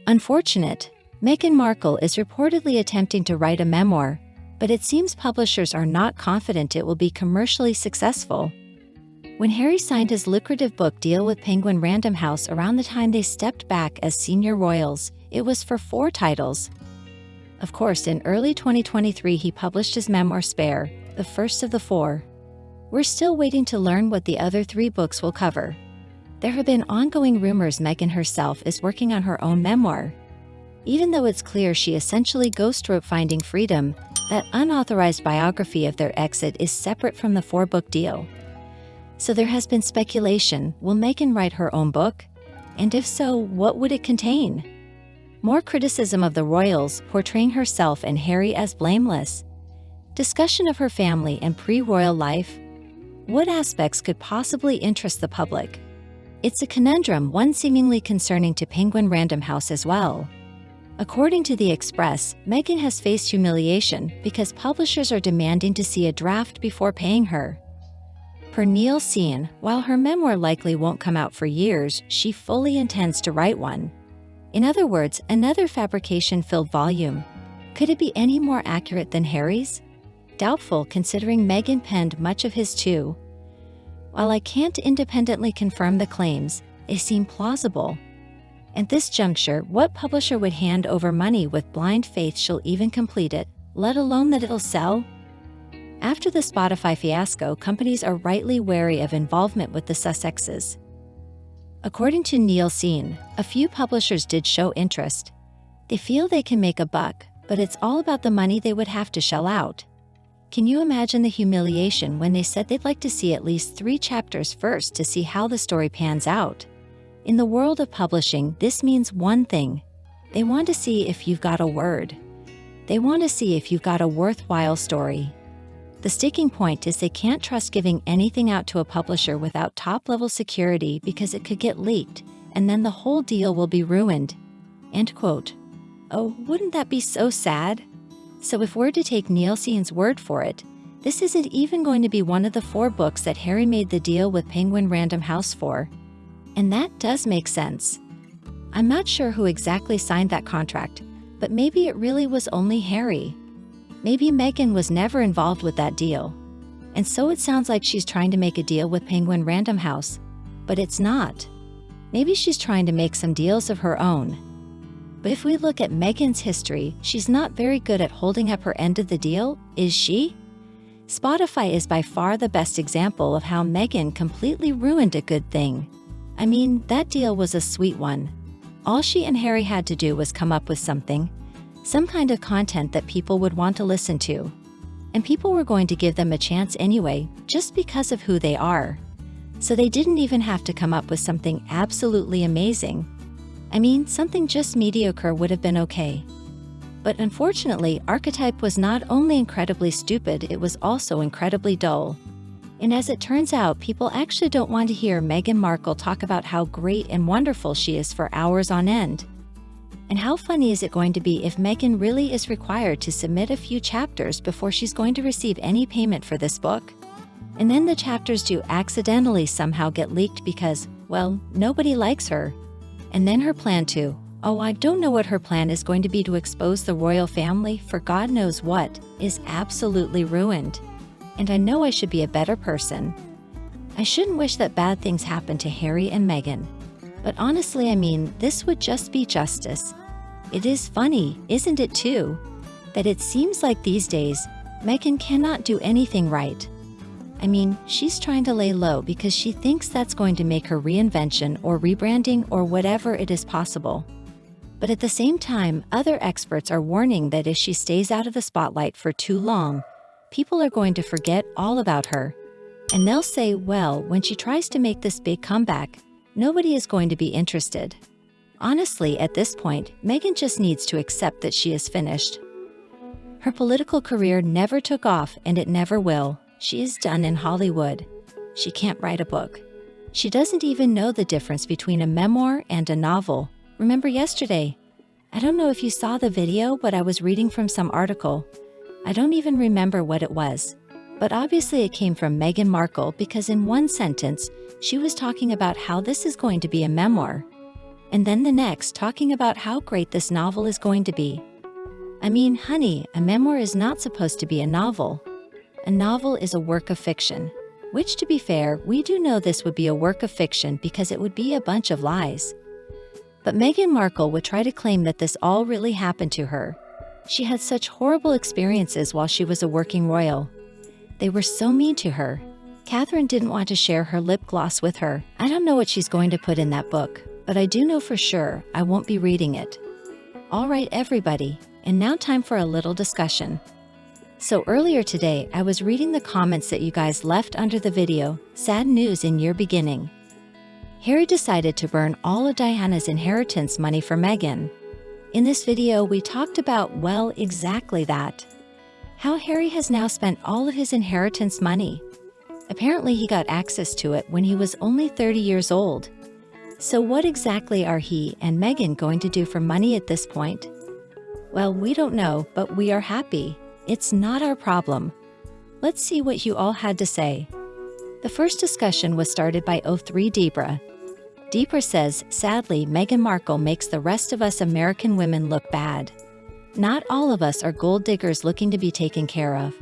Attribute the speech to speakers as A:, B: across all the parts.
A: Unfortunate, Meghan Markle is reportedly attempting to write a memoir, but it seems publishers are not confident it will be commercially successful. When Harry signed his lucrative book deal with Penguin Random House around the time they stepped back as senior royals, it was for 4 titles. Of course, in early 2023 he published his memoir Spare, the first of the 4. We're still waiting to learn what the other 3 books will cover. There have been ongoing rumors Meghan herself is working on her own memoir. Even though it's clear she essentially ghostwrote Finding Freedom, that unauthorized biography of their exit is separate from the 4-book deal. So there has been speculation, will Meghan write her own book? And if so, what would it contain? More criticism of the royals, portraying herself and Harry as blameless. Discussion of her family and pre-royal life. What aspects could possibly interest the public? It's a conundrum, one seemingly concerning to Penguin Random House as well. According to The Express, Meghan has faced humiliation because publishers are demanding to see a draft before paying her. Per Neil Sean, while her memoir likely won't come out for years, she fully intends to write one. In other words, another fabrication-filled volume. Could it be any more accurate than Harry's? Doubtful, considering Meghan penned much of his too. While I can't independently confirm the claims, they seem plausible. At this juncture, what publisher would hand over money with blind faith she'll even complete it, let alone that it'll sell? After the Spotify fiasco, companies are rightly wary of involvement with the Sussexes. According to Neil Sean, a few publishers did show interest. They feel they can make a buck, but it's all about the money they would have to shell out. Can you imagine the humiliation when they said they'd like to see at least 3 chapters first to see how the story pans out? In the world of publishing, this means one thing. They want to see if you've got a word. They want to see if you've got a worthwhile story. The sticking point is they can't trust giving anything out to a publisher without top-level security because it could get leaked, and then the whole deal will be ruined. End quote. Oh, wouldn't that be so sad? So if we're to take Neil Sean's word for it, this isn't even going to be one of the 4 books that Harry made the deal with Penguin Random House for. And that does make sense. I'm not sure who exactly signed that contract, but maybe it really was only Harry. Maybe Meghan was never involved with that deal. And so it sounds like she's trying to make a deal with Penguin Random House, but it's not. Maybe she's trying to make some deals of her own. But if we look at Meghan's history, she's not very good at holding up her end of the deal, is she? Spotify is by far the best example of how Meghan completely ruined a good thing. I mean, that deal was a sweet one. All she and Harry had to do was come up with something, some kind of content that people would want to listen to. And people were going to give them a chance anyway, just because of who they are. So they didn't even have to come up with something absolutely amazing. I mean, something just mediocre would have been okay. But unfortunately, Archetype was not only incredibly stupid, it was also incredibly dull. And as it turns out, people actually don't want to hear Meghan Markle talk about how great and wonderful she is for hours on end. And how funny is it going to be if Meghan really is required to submit a few chapters before she's going to receive any payment for this book? And then the chapters do accidentally somehow get leaked because, well, nobody likes her. And then her plan to, I don't know what her plan is going to be to expose the royal family for God knows what, is absolutely ruined. And I know I should be a better person. I shouldn't wish that bad things happen to Harry and Meghan. But honestly, I mean, this would just be justice. It is funny, isn't it too, that it seems like these days, Meghan cannot do anything right. I mean, she's trying to lay low because she thinks that's going to make her reinvention or rebranding or whatever it is possible. But at the same time, other experts are warning that if she stays out of the spotlight for too long, people are going to forget all about her. And they'll say, well, when she tries to make this big comeback, nobody is going to be interested. Honestly, at this point, Meghan just needs to accept that she is finished. Her political career never took off and it never will. She is done in Hollywood. She can't write a book. She doesn't even know the difference between a memoir and a novel. Remember yesterday? I don't know if you saw the video, but I was reading from some article. I don't even remember what it was. But obviously it came from Meghan Markle because in one sentence, she was talking about how this is going to be a memoir. and then the next talking about how great this novel is going to be. I mean, honey, a memoir is not supposed to be a novel. A novel is a work of fiction. Which, to be fair, we do know this would be a work of fiction because it would be a bunch of lies. But Meghan Markle would try to claim that this all really happened to her. She had such horrible experiences while she was a working royal. They were so mean to her. Catherine didn't want to share her lip gloss with her. I don't know what she's going to put in that book, but I do know for sure I won't be reading it. All right, everybody, and now time for a little discussion. So earlier today, I was reading the comments that you guys left under the video, sad news in your beginning. Harry decided to burn all of Diana's inheritance money for Meghan. In this video, we talked about, well, exactly that. How Harry has now spent all of his inheritance money. Apparently he got access to it when he was only 30 years old. So what exactly are he and Meghan going to do for money at this point? Well, we don't know, but we are happy. It's not our problem. Let's see what you all had to say. The first discussion was started by O3 Debra. Debra says, sadly, Meghan Markle makes the rest of us American women look bad. Not all of us are gold diggers looking to be taken care of.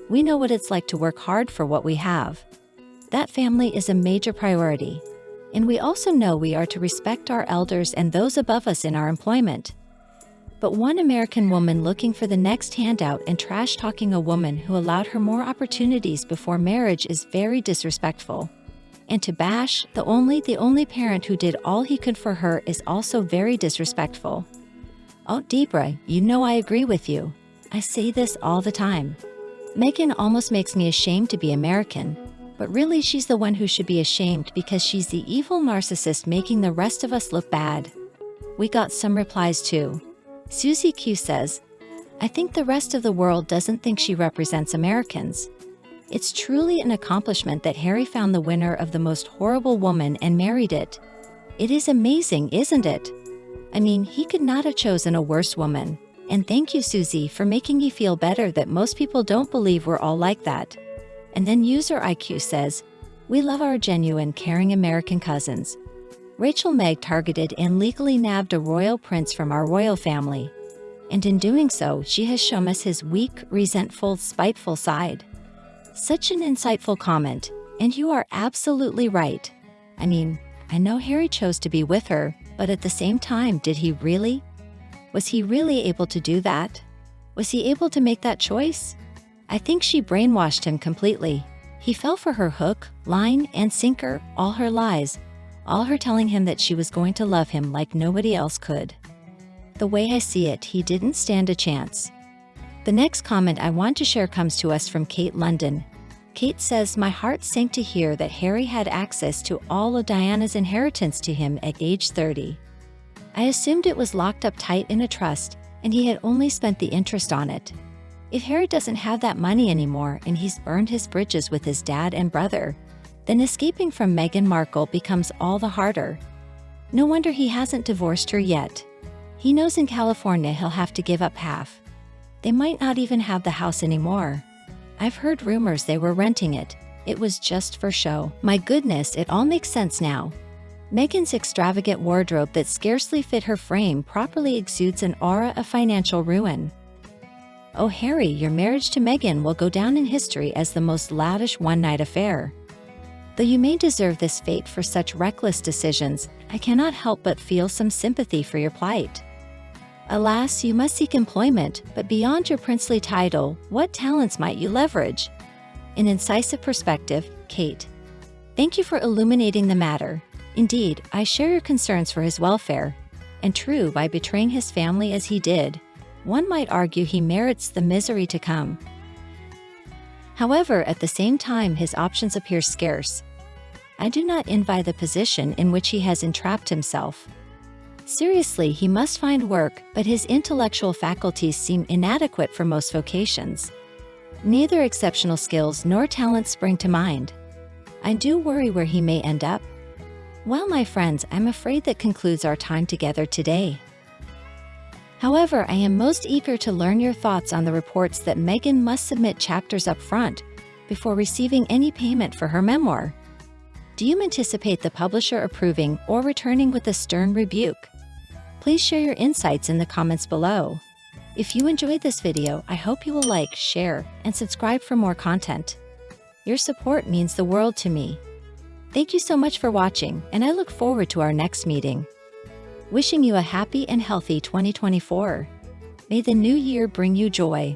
A: We know what it's like to work hard for what we have. That family is a major priority. And we also know we are to respect our elders and those above us in our employment. But one American woman looking for the next handout and trash-talking a woman who allowed her more opportunities before marriage is very disrespectful. And to bash the only parent who did all he could for her is also very disrespectful. Oh, Debra, you know I agree with you. I say this all the time. Meghan almost makes me ashamed to be American, but really she's the one who should be ashamed because she's the evil narcissist making the rest of us look bad. We got some replies too. Susie Q says, I think the rest of the world doesn't think she represents Americans. It's truly an accomplishment that Harry found the winner of the most horrible woman and married it. It is amazing, isn't it? I mean, he could not have chosen a worse woman. And thank you, Susie, for making me feel better that most people don't believe we're all like that. And then user IQ says, we love our genuine, caring American cousins. Rachel Meg targeted and legally nabbed a royal prince from our royal family. And in doing so, she has shown us his weak, resentful, spiteful side. Such an insightful comment, and you are absolutely right. I mean, I know Harry chose to be with her, but at the same time, did he really? Was he really able to do that? Was he able to make that choice? I think she brainwashed him completely. He fell for her hook, line, and sinker, all her lies, all her telling him that she was going to love him like nobody else could. The way I see it, he didn't stand a chance. The next comment I want to share comes to us from Kate London. Kate says, my heart sank to hear that Harry had access to all of Diana's inheritance to him at age 30. I assumed it was locked up tight in a trust, and he had only spent the interest on it. If Harry doesn't have that money anymore and he's burned his bridges with his dad and brother, then escaping from Meghan Markle becomes all the harder. No wonder he hasn't divorced her yet. He knows in California he'll have to give up half. They might not even have the house anymore. I've heard rumors they were renting it. It was just for show. My goodness, it all makes sense now. Meghan's extravagant wardrobe that scarcely fit her frame properly exudes an aura of financial ruin. Oh Harry, your marriage to Meghan will go down in history as the most lavish one-night affair. Though you may deserve this fate for such reckless decisions, I cannot help but feel some sympathy for your plight. Alas, you must seek employment, but beyond your princely title, what talents might you leverage? An incisive perspective, Kate. Thank you for illuminating the matter. Indeed, I share your concerns for his welfare. And true, by betraying his family as he did, one might argue he merits the misery to come. However, at the same time, his options appear scarce. I do not envy the position in which he has entrapped himself. Seriously, he must find work, but his intellectual faculties seem inadequate for most vocations. Neither exceptional skills nor talents spring to mind. I do worry where he may end up. Well, my friends, I'm afraid that concludes our time together today. However, I am most eager to learn your thoughts on the reports that Meghan must submit chapters up front before receiving any payment for her memoir. Do you anticipate the publisher approving or returning with a stern rebuke? Please share your insights in the comments below. If you enjoyed this video, I hope you will like, share, and subscribe for more content. Your support means the world to me. Thank you so much for watching, and I look forward to our next meeting. Wishing you a happy and healthy 2024. May the new year bring you joy,